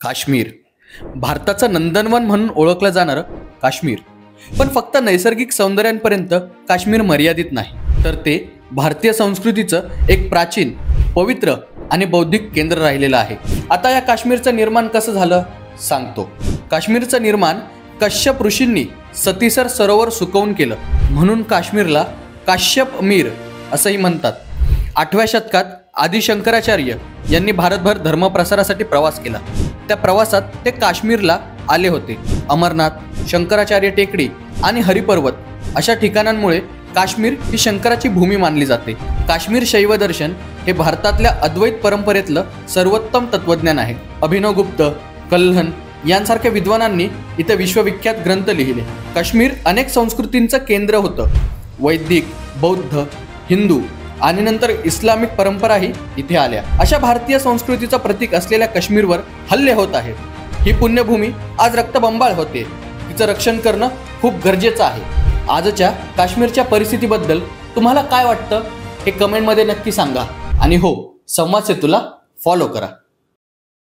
काश्मीर भारताचं नंदनवन म्हणून ओळखलं जाणारं काश्मीर, पण फक्त नैसर्गिक सौंदर्यांपर्यंत काश्मीर मर्यादित नाही, तर ते भारतीय संस्कृतीचं एक प्राचीन, पवित्र आणि बौद्धिक केंद्र राहिलेलं आहे. आता या काश्मीरचं निर्माण कसं झालं सांगतो. काश्मीरचं निर्माण कश्यप ऋषींनी सतीसर सरोवर सुकवून केलं, म्हणून काश्मीरला काश्यप मीर असंही म्हणतात. 8व्या शतकात आदि शंकराचार्य यांनी भारतभर धर्मप्रसारासाठी प्रवास केला. त्या प्रवासात ते काश्मीरला आले होते. अमरनाथ, शंकराचार्य टेकडी आणि हरिपर्वत अशा ठिकाणांमुळे काश्मीर ही शंकराची भूमी मानली जाते. काश्मीर शैव दर्शन हे भारतातल्या अद्वैत परंपरेतलं सर्वोत्तम तत्वज्ञान आहे. अभिनव गुप्त, कल्हण यांसारख्या विद्वानांनी इथे विश्वविख्यात ग्रंथ लिहिले. काश्मीर अनेक संस्कृतींचं केंद्र होतं. वैदिक, बौद्ध, हिंदू आणि नंतर इस्लामिक परंपराही इथे आल्या. अशा भारतीय संस्कृतीचं प्रतीक असलेल्या काश्मीरवर हल्ले होत आहेत. ही पुण्यभूमी आज रक्तबंबाळ होते. तिचं रक्षण करणं खूप गरजेचं आहे. आजच्या काश्मीरच्या परिस्थितीबद्दल तुम्हाला काय वाटतं हे कमेंटमध्ये नक्की सांगा. आणि हो, संवाद सेतूला फॉलो करा.